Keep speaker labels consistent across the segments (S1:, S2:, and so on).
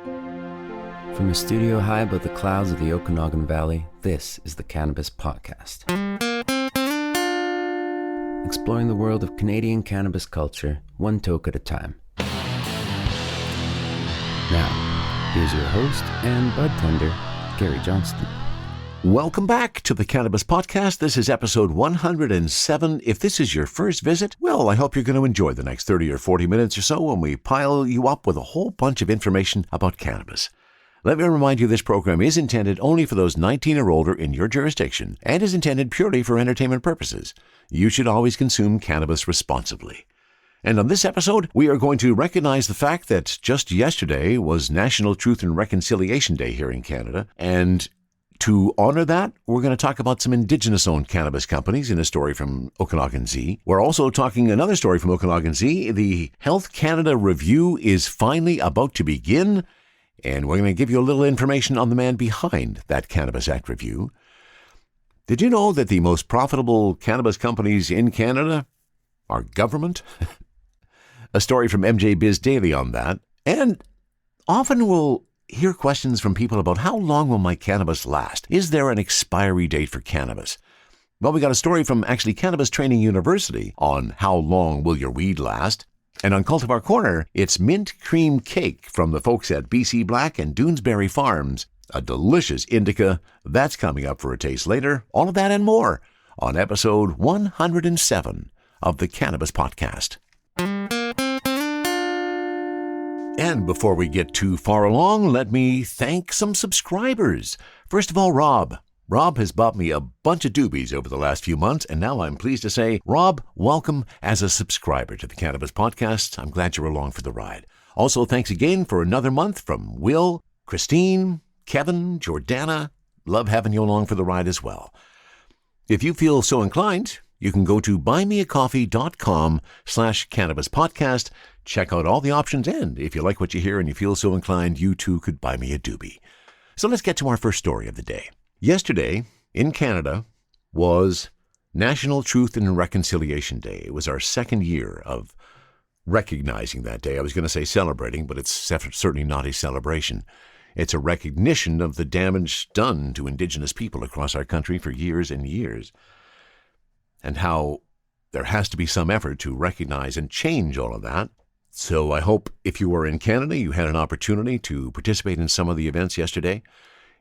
S1: From a studio high above the clouds of the Okanagan Valley, this is the Cannabis Podcast. Exploring the world of Canadian cannabis culture, one toke at a time. Now, here's your host and bud tender, Gary Johnston.
S2: Welcome back to the Cannabis Podcast. This is episode 107. If this is your first visit, well, I hope you're going to enjoy the next 30 or 40 minutes or so when we pile you up with a whole bunch of information about cannabis. Let me remind you this program is intended only for those 19 or older in your jurisdiction and is intended purely for entertainment purposes. You should always consume cannabis responsibly. And on this episode, we are going to recognize the fact that just yesterday was National Truth and Reconciliation Day here in Canada. And to honor that, we're going to talk about some Indigenous-owned cannabis companies in a story from Okanagan Z. We're also talking another story from Okanagan Z. The Health Canada review is finally about to begin, and we're going to give you a little information on the man behind that Cannabis Act review. Did you know that the most profitable cannabis companies in Canada are government? A story from MJ Biz Daily on that. And often we'll hear questions from people about how long will my cannabis last? Is there an expiry date for cannabis? Well, we got a story from actually Cannabis Training University on how long will your weed last. And on Cultivar Corner, it's mint cream cake from the folks at BC Black and Dunesberry Farms. A delicious indica. That's coming up for a taste later. All of that and more on episode 107 of the Cannabis Podcast. And before we get too far along, let me thank some subscribers. First of all, Rob. Rob has bought me a bunch of doobies over the last few months, and now I'm pleased to say, Rob, welcome as a subscriber to the Cannabis Podcast. I'm glad you're along for the ride. Also, thanks again for another month from Will, Christine, Kevin, Jordana. Love having you along for the ride as well. If you feel so inclined, you can go to buymeacoffee.com/cannabispodcast. Check out all the options, and if you like what you hear and you feel so inclined, you too could buy me a doobie. So let's get to our first story of the day. Yesterday, in Canada, was National Truth and Reconciliation Day. It was our second year of recognizing that day. I was going to say celebrating, but it's certainly not a celebration. It's a recognition of the damage done to Indigenous people across our country for years and years, and how there has to be some effort to recognize and change all of that. So I hope if you were in Canada, you had an opportunity to participate in some of the events yesterday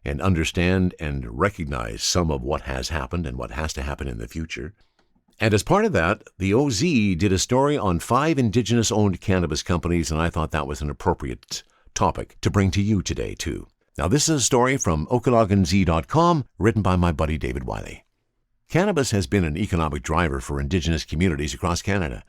S2: and understand and recognize some of what has happened and what has to happen in the future. And as part of that, the OZ did a story on 5 Indigenous-owned cannabis companies, and I thought that was an appropriate topic to bring to you today, too. Now, this is a story from OkanaganZ.com, written by my buddy David Wiley. Cannabis has been an economic driver for Indigenous communities across Canada.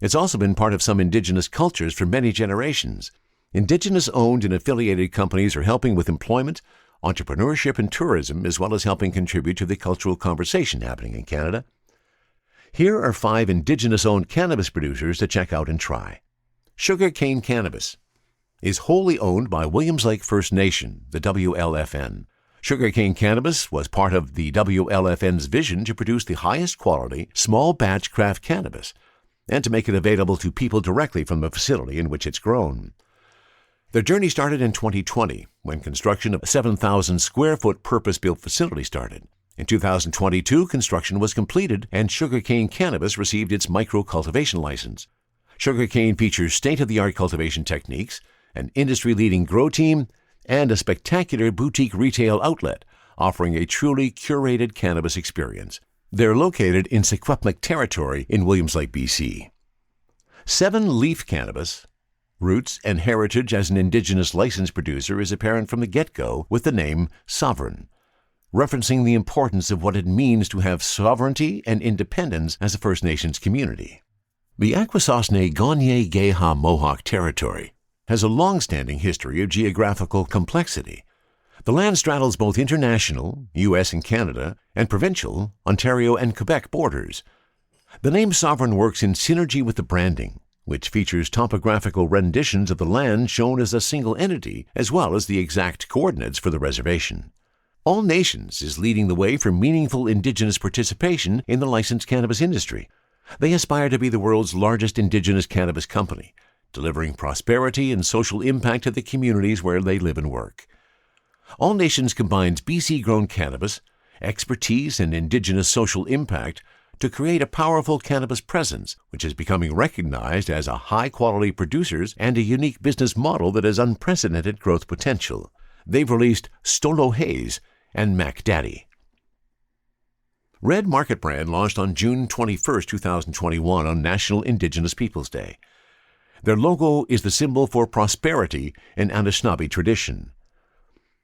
S2: It's also been part of some Indigenous cultures for many generations. Indigenous-owned and affiliated companies are helping with employment, entrepreneurship, and tourism, as well as helping contribute to the cultural conversation happening in Canada. Here are 5 Indigenous-owned cannabis producers to check out and try. Sugarcane Cannabis is wholly owned by Williams Lake First Nation, the WLFN. Sugarcane Cannabis was part of the WLFN's vision to produce the highest quality, small batch craft cannabis, and to make it available to people directly from the facility in which it's grown. Their journey started in 2020, when construction of a 7,000 square foot purpose-built facility started. In 2022, construction was completed and Sugarcane Cannabis received its micro-cultivation license. Sugarcane features state-of-the-art cultivation techniques, an industry-leading grow team, and a spectacular boutique retail outlet offering a truly curated cannabis experience. They're located in Secwepemc territory in Williams Lake, BC. 7 Leaf Cannabis, roots and heritage as an Indigenous licensed producer is apparent from the get-go with the name Sovereign, referencing the importance of what it means to have sovereignty and independence as a First Nations community. The Akwesasne Gagne Geha Mohawk territory has a long-standing history of geographical complexity. The land straddles both international, U.S. and Canada, and provincial, Ontario and Quebec borders. The name Sovereign works in synergy with the branding, which features topographical renditions of the land shown as a single entity, as well as the exact coordinates for the reservation. All Nations is leading the way for meaningful Indigenous participation in the licensed cannabis industry. They aspire to be the world's largest Indigenous cannabis company, delivering prosperity and social impact to the communities where they live and work. All Nations combines BC-grown cannabis, expertise, and Indigenous social impact to create a powerful cannabis presence, which is becoming recognized as a high-quality producers and a unique business model that has unprecedented growth potential. They've released Stolo Haze and Mac Daddy. Red Market brand launched on June 21, 2021 on National Indigenous Peoples Day. Their logo is the symbol for prosperity in Anishinaabe tradition.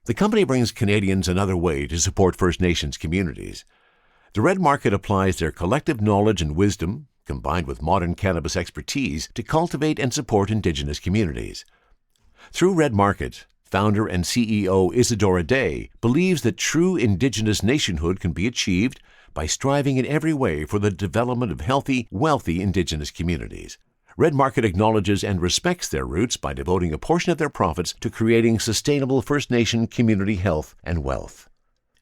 S2: The company brings Canadians another way to support First Nations communities. The Red Market applies their collective knowledge and wisdom, combined with modern cannabis expertise, to cultivate and support Indigenous communities. Through Red Market, founder and CEO Isadora Day believes that true Indigenous nationhood can be achieved by striving in every way for the development of healthy, wealthy Indigenous communities. Red Market acknowledges and respects their roots by devoting a portion of their profits to creating sustainable First Nation community health and wealth.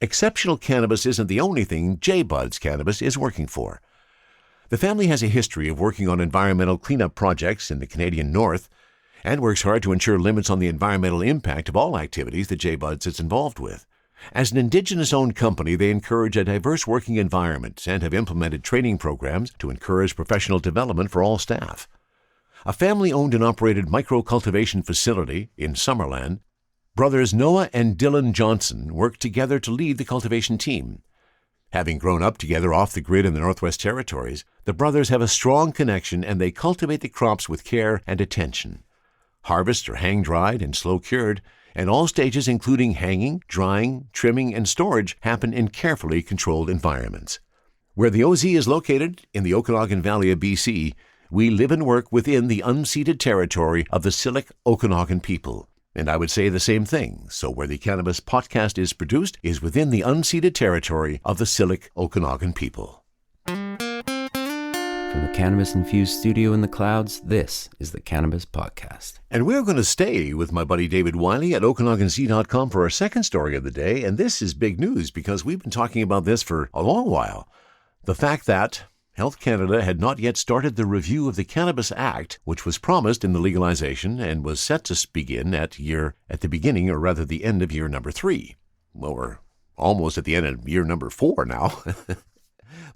S2: Exceptional cannabis isn't the only thing J-Buds Cannabis is working for. The family has a history of working on environmental cleanup projects in the Canadian North and works hard to ensure limits on the environmental impact of all activities that J-Buds is involved with. As an Indigenous-owned company, they encourage a diverse working environment and have implemented training programs to encourage professional development for all staff. A family-owned and operated micro-cultivation facility in Summerland, brothers Noah and Dylan Johnson work together to lead the cultivation team. Having grown up together off the grid in the Northwest Territories, the brothers have a strong connection and they cultivate the crops with care and attention. Harvests are hang-dried and slow-cured, and all stages including hanging, drying, trimming, and storage happen in carefully controlled environments. Where the OZ is located, in the Okanagan Valley of BC, we live and work within the unceded territory of the Syilx Okanagan people. And I would say the same thing. So where the Cannabis podcast is produced is within the unceded territory of the Syilx Okanagan people.
S1: From the cannabis-infused studio in the clouds, this is the Cannabis Podcast.
S2: And we're going to stay with my buddy David Wiley at OkanaganZ.com for our second story of the day. And this is big news because we've been talking about this for a long while. The fact that Health Canada had not yet started the review of the Cannabis Act, which was promised in the legalization and was set to begin at the beginning, or rather the end of year number 3. Well, we're almost at the end of year number 4 now.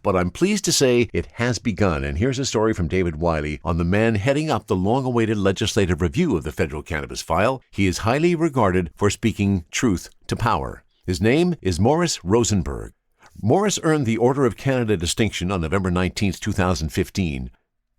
S2: But I'm pleased to say it has begun, and here's a story from David Wiley on the man heading up the long-awaited legislative review of the federal cannabis file. He is highly regarded for speaking truth to power. His name is Morris Rosenberg. Morris earned the Order of Canada distinction on November 19, 2015,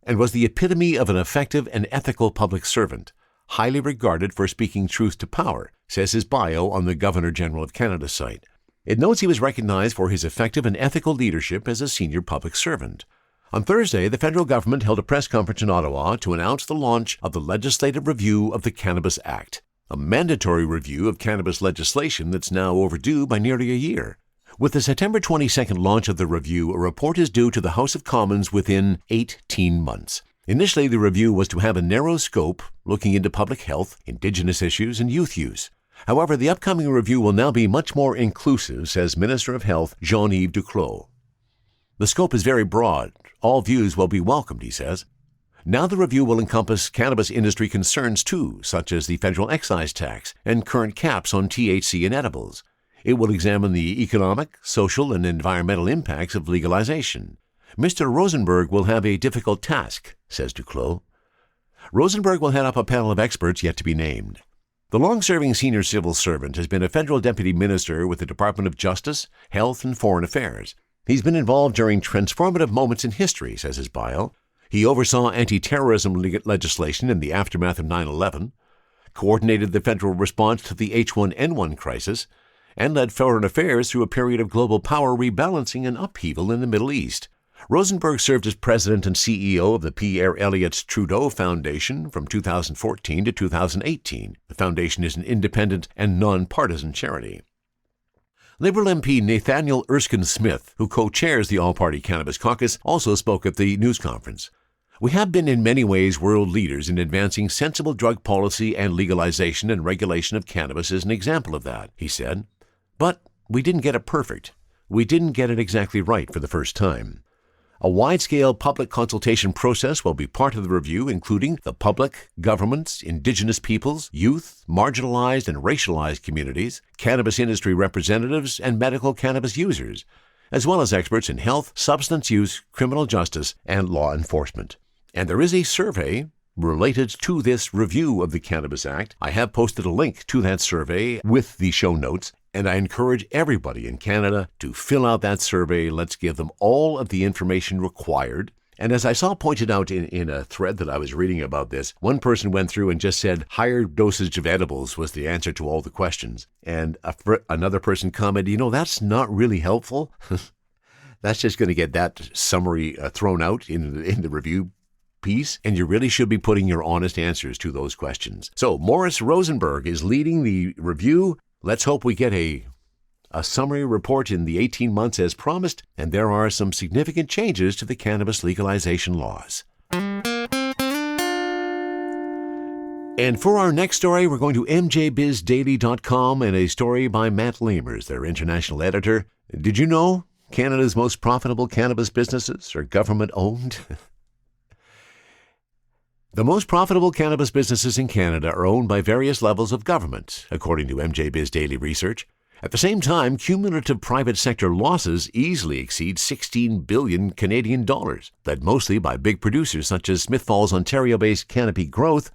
S2: and was the epitome of an effective and ethical public servant, highly regarded for speaking truth to power, says his bio on the Governor-General of Canada site. It notes he was recognized for his effective and ethical leadership as a senior public servant. On Thursday, the federal government held a press conference in Ottawa to announce the launch of the legislative review of the Cannabis Act, a mandatory review of cannabis legislation that's now overdue by nearly a year. With the September 22nd launch of the review, a report is due to the House of Commons within 18 months. Initially, the review was to have a narrow scope, looking into public health, Indigenous issues, and youth use. However, the upcoming review will now be much more inclusive, says Minister of Health Jean-Yves Duclos. The scope is very broad. All views will be welcomed, he says. Now the review will encompass cannabis industry concerns too, such as the federal excise tax and current caps on THC in edibles. It will examine the economic, social, and environmental impacts of legalization. Mr. Rosenberg will have a difficult task, says Duclos. Rosenberg will head up a panel of experts yet to be named. The long-serving senior civil servant has been a federal deputy minister with the Department of Justice, Health, and Foreign Affairs. He's been involved during transformative moments in history, says his bio. He oversaw anti-terrorism legislation in the aftermath of 9/11, coordinated the federal response to the H1N1 crisis, and led Foreign Affairs through a period of global power rebalancing and upheaval in the Middle East. Rosenberg served as president and CEO of the Pierre Elliott Trudeau Foundation from 2014 to 2018. The foundation is an independent and non-partisan charity. Liberal MP Nathaniel Erskine Smith, who co-chairs the All-Party Cannabis Caucus, also spoke at the news conference. We have been in many ways world leaders in advancing sensible drug policy, and legalization and regulation of cannabis is an example of that, he said. But we didn't get it perfect. We didn't get it exactly right for the first time. A wide-scale public consultation process will be part of the review, including the public, governments, Indigenous peoples, youth, marginalized and racialized communities, cannabis industry representatives, and medical cannabis users, as well as experts in health, substance use, criminal justice, and law enforcement. And there is a survey related to this review of the Cannabis Act. I have posted a link to that survey with the show notes, and I encourage everybody in Canada to fill out that survey. Let's give them all of the information required. And as I saw pointed out in a thread that I was reading about this, one person went through and just said higher dosage of edibles was the answer to all the questions. And another person commented, that's not really helpful. That's just going to get that summary thrown out in the review piece, and you really should be putting your honest answers to those questions. So Morris Rosenberg is leading the review. Let's hope we get a summary report in the 18 months as promised, and there are some significant changes to the cannabis legalization laws. And for our next story, we're going to mjbizdaily.com and a story by Matt Lamers, their international editor. Did you know Canada's most profitable cannabis businesses are government-owned? The most profitable cannabis businesses in Canada are owned by various levels of government, according to MJBiz Daily research. At the same time, cumulative private sector losses easily exceed 16 billion Canadian dollars, led mostly by big producers such as Smith Falls, Ontario-based Canopy Growth,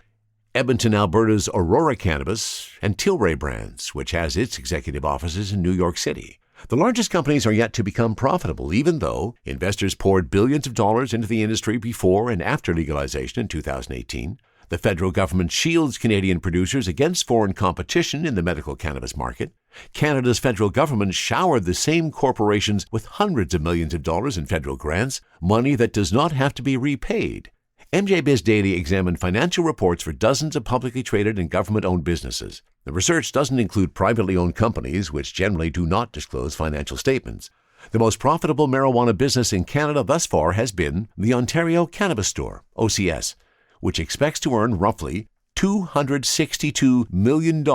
S2: Edmonton, Alberta's Aurora Cannabis, and Tilray Brands, which has its executive offices in New York City. The largest companies are yet to become profitable, even though investors poured billions of dollars into the industry before and after legalization in 2018. The federal government shields Canadian producers against foreign competition in the medical cannabis market. Canada's federal government showered the same corporations with hundreds of millions of dollars in federal grants, money that does not have to be repaid. MJBiz Daily examined financial reports for dozens of publicly traded and government-owned businesses. The research doesn't include privately owned companies, which generally do not disclose financial statements. The most profitable marijuana business in Canada thus far has been the Ontario Cannabis Store, OCS, which expects to earn roughly $262 million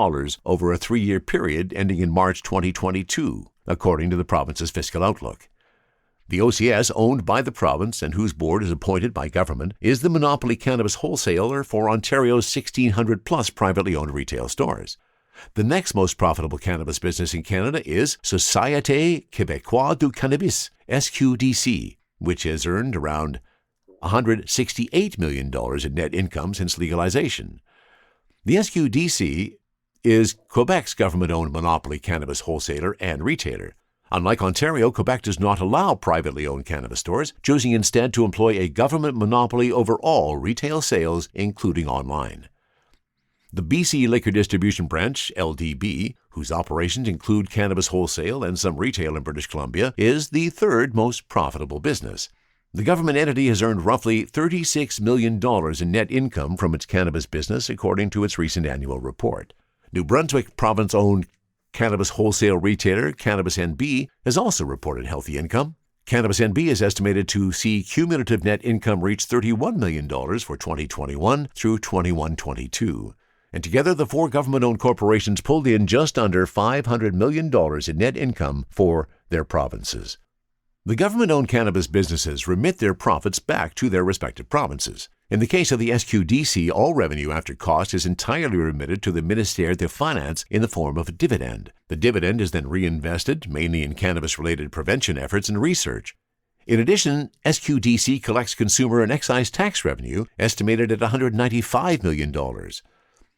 S2: over a 3-year period ending in March 2022, according to the province's fiscal outlook. The OCS, owned by the province and whose board is appointed by government, is the monopoly cannabis wholesaler for Ontario's 1,600-plus privately owned retail stores. The next most profitable cannabis business in Canada is Société Québécoise du Cannabis, SQDC, which has earned around $168 million in net income since legalization. The SQDC is Quebec's government-owned monopoly cannabis wholesaler and retailer. Unlike Ontario, Quebec does not allow privately owned cannabis stores, choosing instead to employ a government monopoly over all retail sales, including online. The BC Liquor Distribution Branch, LDB, whose operations include cannabis wholesale and some retail in British Columbia, is the third most profitable business. The government entity has earned roughly $36 million in net income from its cannabis business, according to its recent annual report. New Brunswick province-owned cannabis wholesale retailer Cannabis NB has also reported healthy income. Cannabis NB is estimated to see cumulative net income reach $31 million for 2021 through 21-22. And together, the four government-owned corporations pulled in just under $500 million in net income for their provinces. The government-owned cannabis businesses remit their profits back to their respective provinces. In the case of the SQDC, all revenue after cost is entirely remitted to the Ministère des Finances in the form of a dividend. The dividend is then reinvested, mainly in cannabis-related prevention efforts and research. In addition, SQDC collects consumer and excise tax revenue, estimated at $195 million.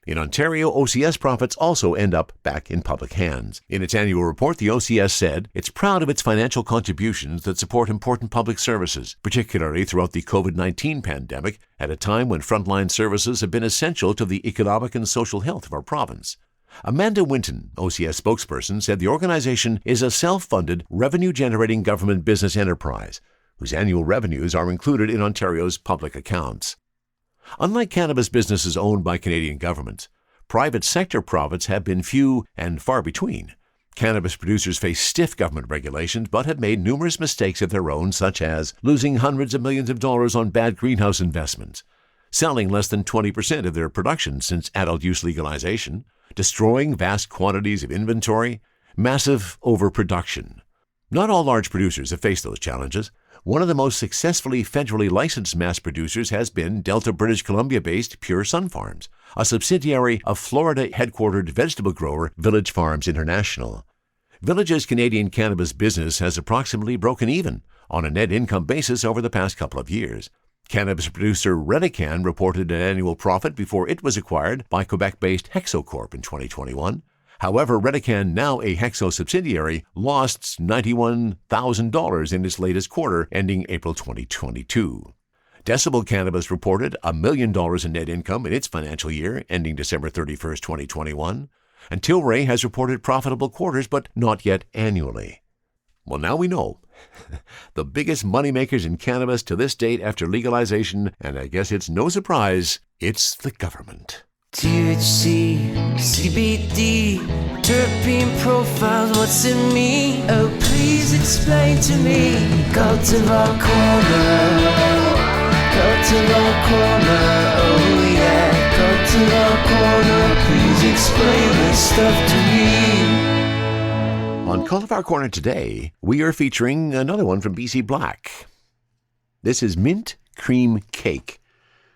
S2: In Ontario, OCS profits also end up back in public hands. In its annual report, the OCS said it's proud of its financial contributions that support important public services, particularly throughout the COVID-19 pandemic, at a time when frontline services have been essential to the economic and social health of our province. Amanda Winton, OCS spokesperson, said the organization is a self-funded, revenue-generating government business enterprise, whose annual revenues are included in Ontario's public accounts. Unlike cannabis businesses owned by Canadian governments, private sector profits have been few and far between. Cannabis producers face stiff government regulations but have made numerous mistakes of their own, such as losing hundreds of millions of dollars on bad greenhouse investments, selling less than 20% of their production since adult use legalization, destroying vast quantities of inventory, massive overproduction. Not all large producers have faced those challenges. One of the most successfully federally licensed mass producers has been Delta, British Columbia-based Pure Sun Farms, a subsidiary of Florida-headquartered vegetable grower Village Farms International. Village's Canadian cannabis business has approximately broken even on a net income basis over the past couple of years. Cannabis producer Redecan reported an annual profit before it was acquired by Quebec-based Hexocorp in 2021. However, Redecan, now a Hexo subsidiary, lost $91,000 in its latest quarter, ending April 2022. Decibel Cannabis reported $1 million in net income in its financial year, ending December 31st, 2021. And Tilray has reported profitable quarters, but not yet annually. Well, now we know. The biggest moneymakers in cannabis to this date after legalization, and I guess it's no surprise, it's the government.
S3: THC, CBD, terpene profiles, what's in me? Oh, please explain to me. Cultivar Corner, Cultivar Corner, oh yeah. Cultivar Corner, please explain this stuff to me.
S2: On Cultivar Corner today, we are featuring another one from BC Black. This is Mint Cream Cake,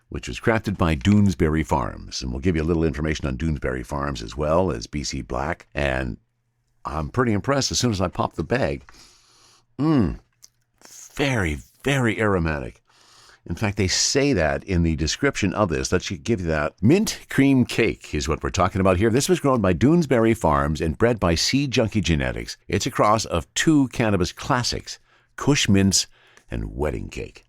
S2: which was crafted by Dunesberry Farms. And we'll give you a little information on Dunesberry Farms as well as BC Black. And I'm pretty impressed as soon as I pop the bag. Very, very aromatic. In fact, they say that in the description of this. That should give you that. Mint Cream Cake is what we're talking about here. This was grown by Dunesberry Farms and bred by Seed Junkie Genetics. It's a cross of two cannabis classics, Kush Mints and Wedding Cake.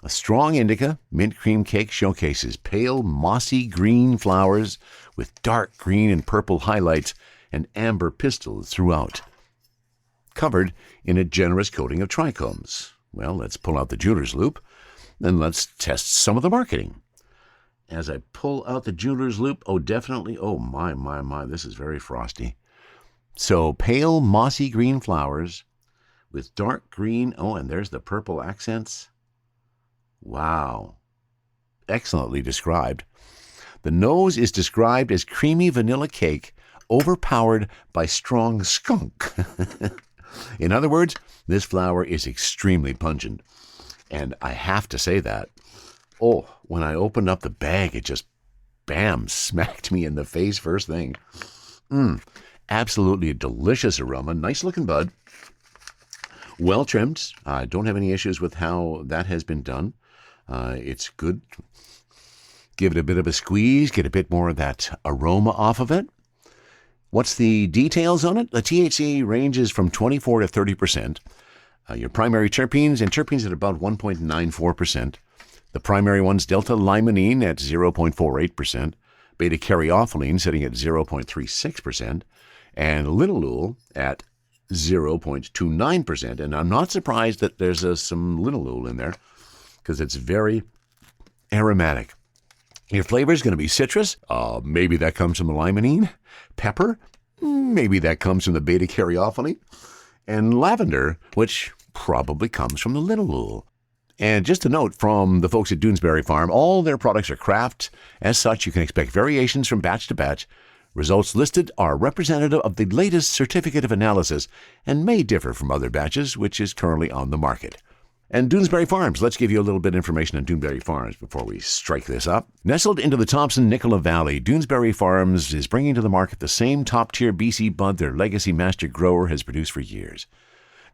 S2: A strong indica, Mint Cream Cake showcases pale, mossy green flowers with dark green and purple highlights and amber pistils throughout, covered in a generous coating of trichomes. Well, let's pull out the jeweler's loop, and let's test some of the marketing. As I pull out the jeweler's loop, definitely, my, this is very frosty. So, pale, mossy green flowers with dark green, and there's the purple accents. Wow. Excellently described. The nose is described as creamy vanilla cake overpowered by strong skunk. In other words, this flower is extremely pungent. And I have to say that. When I opened up the bag, it just, bam, smacked me in the face first thing. Absolutely a delicious aroma. Nice looking bud. Well trimmed. I don't have any issues with how that has been done. It's good. Give it a bit of a squeeze, get a bit more of that aroma off of it. What's the details on it? The THC ranges from 24 to 30%. Your primary terpenes at about 1.94%. The primary one's delta-limonene at 0.48%, beta-caryophyllene sitting at 0.36%, and linalool at 0.29%. And I'm not surprised that there's some linalool in there because it's very aromatic. Your flavor is going to be citrus. Maybe that comes from the limonene. Pepper. Maybe that comes from the beta-caryophyllene. And lavender, which probably comes from the linalool. And just a note from the folks at Dunesberry Farm, all their products are craft. As such, you can expect variations from batch to batch. Results listed are representative of the latest certificate of analysis and may differ from other batches, which is currently on the market. And Dunesberry Farms, let's give you a little bit of information on Dunesberry Farms before we strike this up. Nestled into the Thompson-Nicola Valley, Dunesberry Farms is bringing to the market the same top-tier BC bud their legacy master grower has produced for years.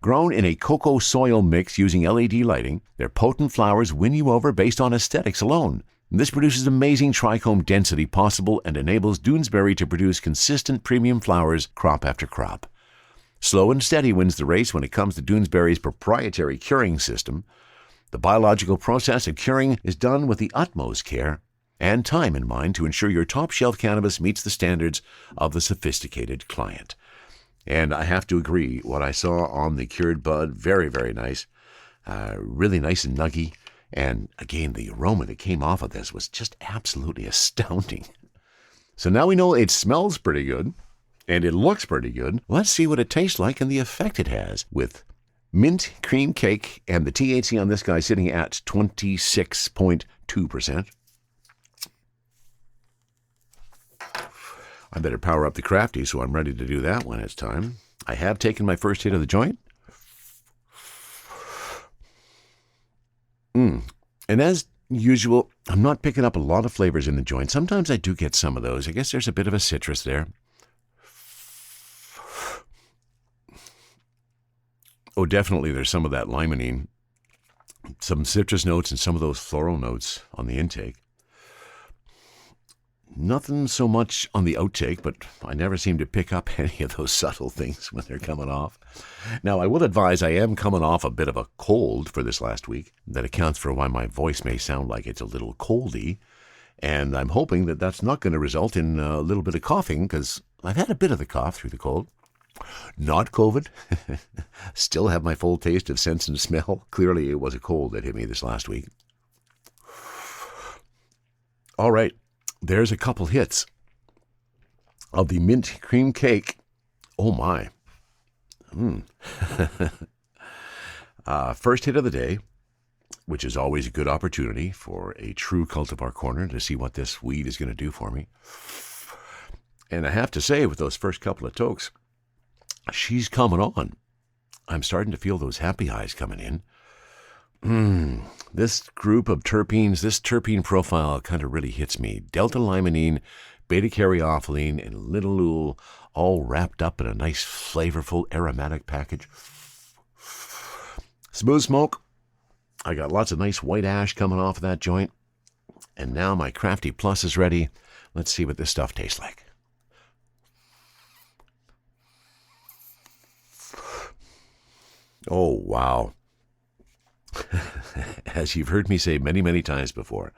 S2: Grown in a cocoa soil mix using LED lighting, their potent flowers win you over based on aesthetics alone. This produces amazing trichome density possible and enables Dunesberry to produce consistent premium flowers crop after crop. Slow and steady wins the race when it comes to Dunesberry's proprietary curing system. The biological process of curing is done with the utmost care and time in mind to ensure your top-shelf cannabis meets the standards of the sophisticated client. And I have to agree, what I saw on the cured bud, very, very nice. Really nice and nuggy. And again, the aroma that came off of this was just absolutely astounding. So now we know it smells pretty good. And it looks pretty good. Let's see what it tastes like and the effect it has with Mint Cream Cake and the THC on this guy sitting at 26.2%. I better power up the crafty, so I'm ready to do that when it's time. I have taken my first hit of the joint. And as usual, I'm not picking up a lot of flavors in the joint. Sometimes I do get some of those. I guess there's a bit of a citrus there. Oh, definitely there's some of that limonene, some citrus notes and some of those floral notes on the intake. Nothing so much on the outtake, but I never seem to pick up any of those subtle things when they're coming off. Now, I will advise I am coming off a bit of a cold for this last week. That accounts for why my voice may sound like it's a little coldy. And I'm hoping that that's not going to result in a little bit of coughing, because I've had a bit of the cough through the cold. Not COVID. Still have my full taste of sense and smell. Clearly, it was a cold that hit me this last week. All right. There's a couple hits of the mint cream cake. Oh, my. First hit of the day, which is always a good opportunity for a true Cultivar Corner to see what this weed is going to do for me. And I have to say, with those first couple of tokes, she's coming on. I'm starting to feel those happy highs coming in. This group of terpenes, this terpene profile kind of really hits me. Delta-limonene, beta-caryophyllene, and linalool all wrapped up in a nice, flavorful, aromatic package. Smooth smoke. I got lots of nice white ash coming off of that joint. And now my Crafty Plus is ready. Let's see what this stuff tastes like. Oh, wow. As you've heard me say many, many times before,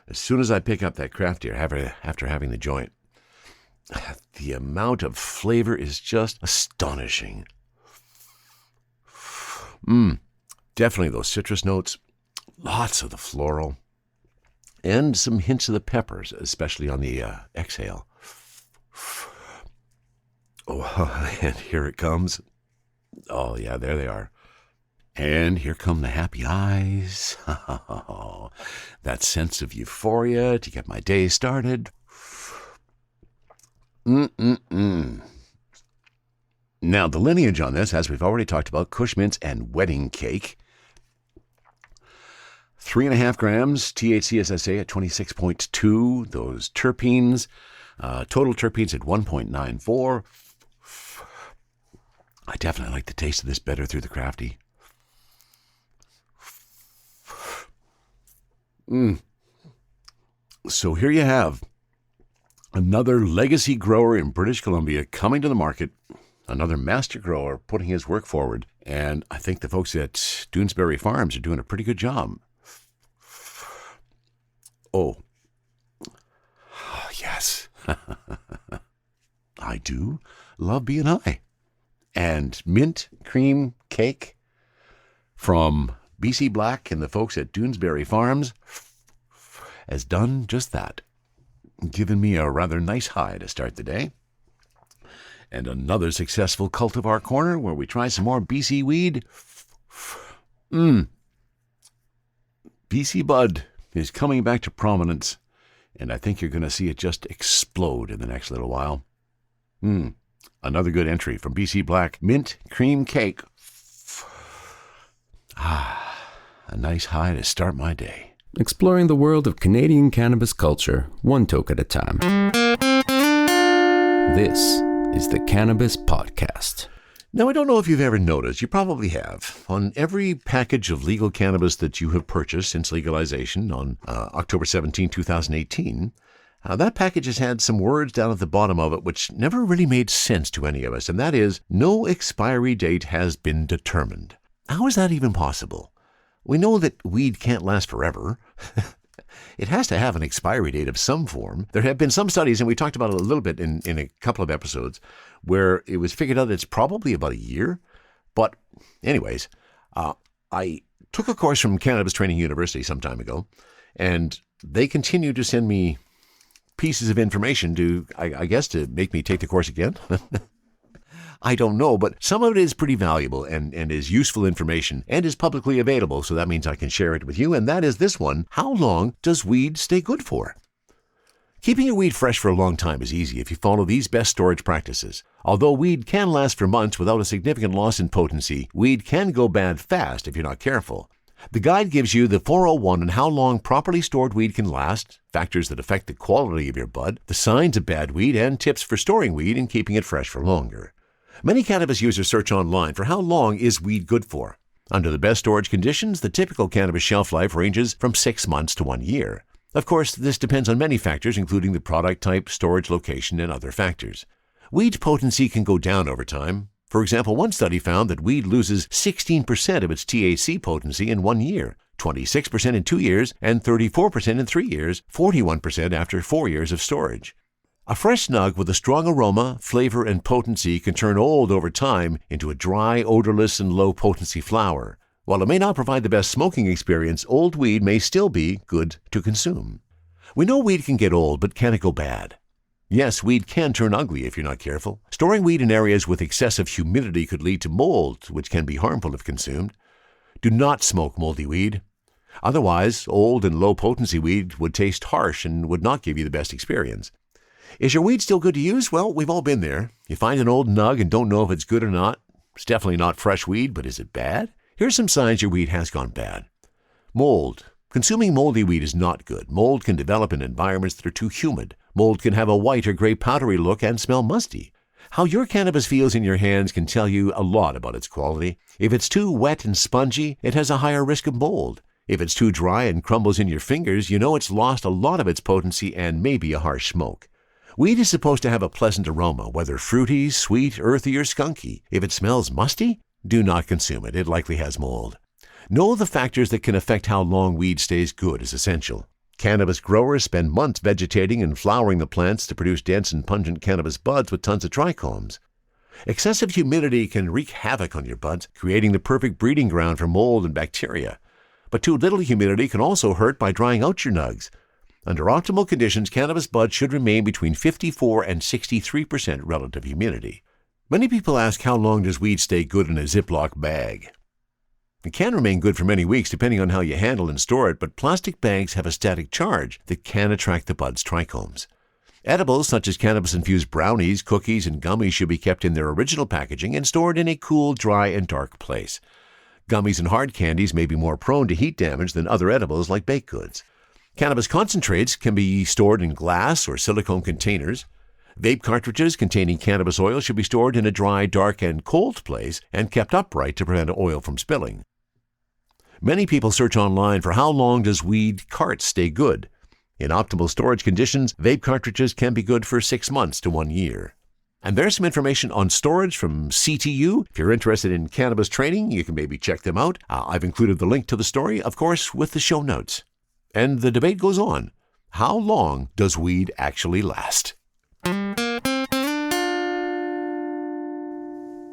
S2: as soon as I pick up that Crafty after having the joint, the amount of flavor is just astonishing. Definitely those citrus notes, lots of the floral, and some hints of the peppers, especially on the exhale. Oh, and here it comes. Oh, yeah, there they are. And here come the happy eyes. That sense of euphoria to get my day started. Now, the lineage on this, as we've already talked about, Kush mints and wedding cake. 3.5 grams THC SSA at 26.2. Those terpenes, total terpenes at 1.94. I definitely like the taste of this better through the Crafty. So here you have another legacy grower in British Columbia coming to the market, another master grower putting his work forward, and I think the folks at Dunesberry Farms are doing a pretty good job. Oh, yes. I do love being high. And mint cream cake from BC Black and the folks at Dunesberry Farms has done just that, given me a rather nice high to start the day. And another successful Cultivar Corner where we try some more BC weed. BC Bud is coming back to prominence, and I think you're going to see it just explode in the next little while. Another good entry from BC Black, mint cream cake. A nice high to start my day.
S1: Exploring the world of Canadian cannabis culture, one toke at a time. This is the Cannabis Podcast.
S2: Now, I don't know if you've ever noticed, you probably have, on every package of legal cannabis that you have purchased since legalization on October 17, 2018, that package has had some words down at the bottom of it which never really made sense to any of us, and that is, no expiry date has been determined. How is that even possible? We know that weed can't last forever. It has to have an expiry date of some form. There have been some studies, and we talked about it a little bit in a couple of episodes, where it was figured out it's probably about a year. But anyways, I took a course from Cannabis Training University some time ago, and they continue to send me pieces of information to, I guess, to make me take the course again. I don't know, but some of it is pretty valuable and is useful information and is publicly available, so that means I can share it with you, and that is this one. How long does weed stay good for? Keeping your weed fresh for a long time is easy if you follow these best storage practices. Although weed can last for months without a significant loss in potency, weed can go bad fast if you're not careful. The guide gives you the 401 on how long properly stored weed can last, factors that affect the quality of your bud, the signs of bad weed, and tips for storing weed and keeping it fresh for longer. Many cannabis users search online for how long is weed good for. Under the best storage conditions, the typical cannabis shelf life ranges from 6 months to 1 year. Of course, this depends on many factors, including the product type, storage location, and other factors. Weed potency can go down over time. For example, one study found that weed loses 16% of its THC potency in 1 year, 26% in 2 years, and 34% in 3 years, 41% after 4 years of storage. A fresh nug with a strong aroma, flavor, and potency can turn old over time into a dry, odorless, and low-potency flower. While it may not provide the best smoking experience, old weed may still be good to consume. We know weed can get old, but can it go bad? Yes, weed can turn ugly if you're not careful. Storing weed in areas with excessive humidity could lead to mold, which can be harmful if consumed. Do not smoke moldy weed. Otherwise, old and low-potency weed would taste harsh and would not give you the best experience. Is your weed still good to use? Well, we've all been there. You find an old nug and don't know if it's good or not. It's definitely not fresh weed, but is it bad? Here's some signs your weed has gone bad. Mold. Consuming moldy weed is not good. Mold can develop in environments that are too humid. Mold can have a white or gray powdery look and smell musty. How your cannabis feels in your hands can tell you a lot about its quality. If it's too wet and spongy, it has a higher risk of mold. If it's too dry and crumbles in your fingers, you know it's lost a lot of its potency and maybe a harsh smoke. Weed is supposed to have a pleasant aroma, whether fruity, sweet, earthy, or skunky. If it smells musty, do not consume it. It likely has mold. Know the factors that can affect how long weed stays good is essential. Cannabis growers spend months vegetating and flowering the plants to produce dense and pungent cannabis buds with tons of trichomes. Excessive humidity can wreak havoc on your buds, creating the perfect breeding ground for mold and bacteria. But too little humidity can also hurt by drying out your nugs. Under optimal conditions, cannabis buds should remain between 54 and 63% relative humidity. Many people ask how long does weed stay good in a Ziploc bag? It can remain good for many weeks depending on how you handle and store it, but plastic bags have a static charge that can attract the bud's trichomes. Edibles such as cannabis-infused brownies, cookies, and gummies should be kept in their original packaging and stored in a cool, dry, and dark place. Gummies and hard candies may be more prone to heat damage than other edibles like baked goods. Cannabis concentrates can be stored in glass or silicone containers. Vape cartridges containing cannabis oil should be stored in a dry, dark, and cold place and kept upright to prevent oil from spilling. Many people search online for how long does weed carts stay good. In optimal storage conditions, vape cartridges can be good for 6 months to 1 year. And there's some information on storage from CTU. If you're interested in cannabis training, you can maybe check them out. I've included the link to the story, of course, with the show notes. And the debate goes on. How long does weed actually last?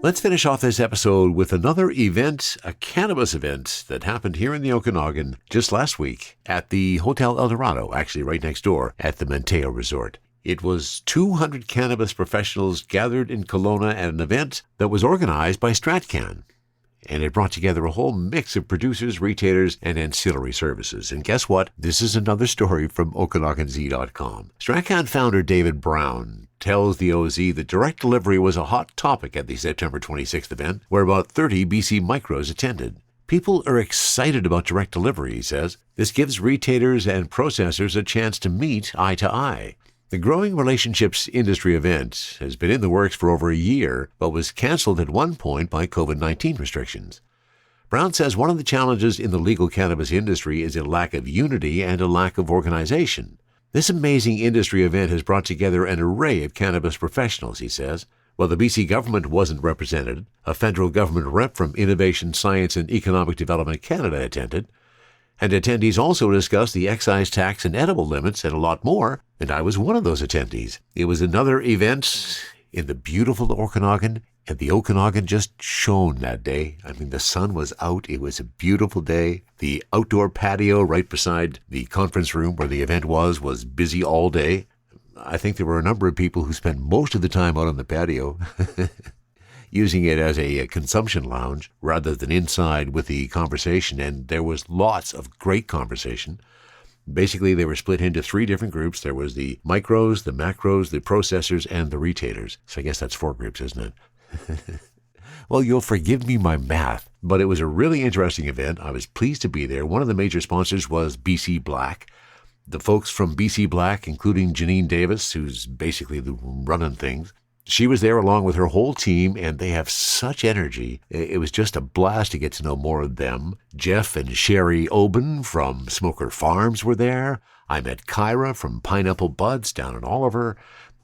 S2: Let's finish off this episode with another event, a cannabis event that happened here in the Okanagan just last week at the Hotel El Dorado, actually right next door at the Manteo Resort. It was 200 cannabis professionals gathered in Kelowna at an event that was organized by StratCan. And it brought together a whole mix of producers, retailers, and ancillary services. And guess what? This is another story from OkanaganZ.com. StratCan founder David Brown tells the OZ that direct delivery was a hot topic at the September 26th event, where about 30 BC micros attended. People are excited about direct delivery, he says. This gives retailers and processors a chance to meet eye to eye. The Growing Relationships Industry event has been in the works for over a year, but was canceled at one point by COVID-19 restrictions. Brown says one of the challenges in the legal cannabis industry is a lack of unity and a lack of organization. This amazing industry event has brought together an array of cannabis professionals, he says. While the BC government wasn't represented, a federal government rep from Innovation, Science and Economic Development Canada attended, and attendees also discussed the excise tax and edible limits and a lot more, and I was one of those attendees. It was another event in the beautiful Okanagan, and the Okanagan just shone that day. I mean, the sun was out. It was a beautiful day. The outdoor patio right beside the conference room where the event was busy all day. I think there were a number of people who spent most of the time out on the patio using it as a consumption lounge rather than inside with the conversation, and there was lots of great conversation. Basically, they were split into 3 different groups. There was the micros, the macros, the processors, and the retailers. So I guess that's 4 groups, isn't it? Well, you'll forgive me my math, but it was a really interesting event. I was pleased to be there. One of the major sponsors was BC Black. The folks from BC Black, including Janine Davis, who's basically running things, she was there along with her whole team, and they have such energy. It was just a blast to get to know more of them. Jeff and Sherry Oben from Smoker Farms were there. I met Kyra from Pineapple Buds down in Oliver.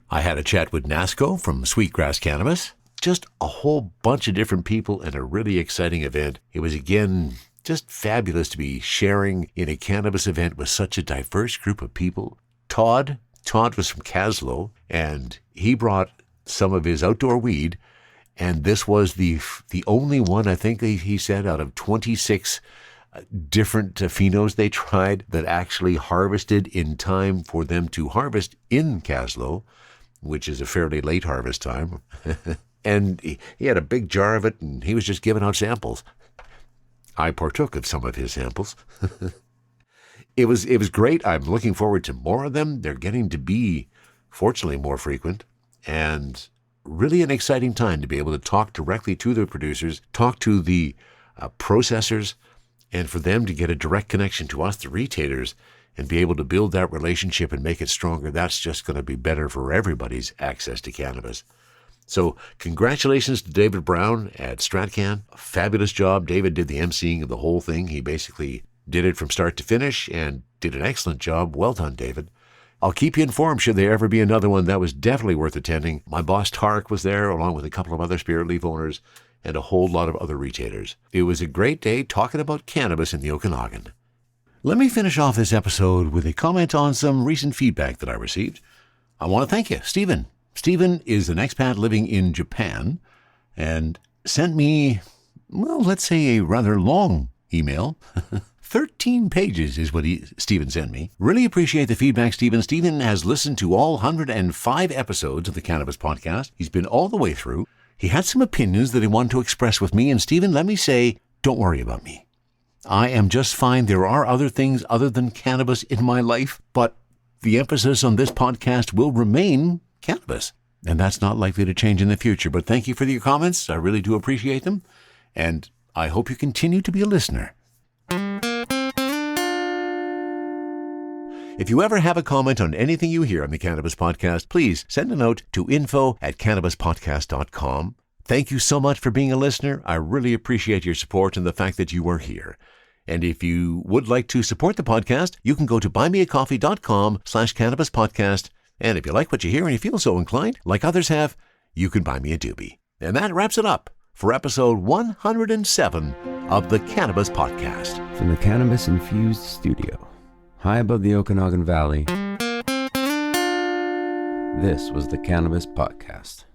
S2: I had a chat with Nasco from Sweetgrass Cannabis. Just a whole bunch of different people and a really exciting event. It was, again, just fabulous to be sharing in a cannabis event with such a diverse group of people. Todd was from Caslow, and he brought some of his outdoor weed, and this was the only one, I think he said, out of 26 different phenos they tried that actually harvested in time for them to harvest in Caslow, which is a fairly late harvest time. And he had a big jar of it, and he was just giving out samples. I partook of some of his samples. It was great. I'm looking forward to more of them. They're getting to be, fortunately, more frequent, and really an exciting time to be able to talk directly to the producers, talk to the processors, and for them to get a direct connection to us, the retailers, and be able to build that relationship and make it stronger. That's just going to be better for everybody's access to cannabis. So congratulations to David Brown at StratCan. A fabulous job. David did the emceeing of the whole thing. He basically did it from start to finish and did an excellent job. Well done, David. I'll keep you informed should there ever be another one. That was definitely worth attending. My boss Tarek was there, along with a couple of other Spirit Leaf owners and a whole lot of other retailers. It was a great day talking about cannabis in the Okanagan. Let me finish off this episode with a comment on some recent feedback that I received. I want to thank you, Stephen. Stephen is an expat living in Japan and sent me, well, let's say a rather long email. 13 pages is what Stephen sent me. Really appreciate the feedback, Stephen. Stephen has listened to all 105 episodes of the Cannabis Podcast. He's been all the way through. He had some opinions that he wanted to express with me, and Stephen, let me say, don't worry about me. I am just fine. There are other things other than cannabis in my life, but the emphasis on this podcast will remain cannabis, and that's not likely to change in the future. But thank you for your comments. I really do appreciate them, and I hope you continue to be a listener. If you ever have a comment on anything you hear on the Cannabis Podcast, please send a note to info@cannabispodcast.com. Thank you so much for being a listener. I really appreciate your support and the fact that you are here. And if you would like to support the podcast, you can go to buymeacoffee.com/cannabispodcast. And if you like what you hear and you feel so inclined, like others have, you can buy me a doobie. And that wraps it up for episode 107 of the Cannabis Podcast.
S1: From the cannabis-infused studio, high above the Okanagan Valley, this was the Cannabis Podcast.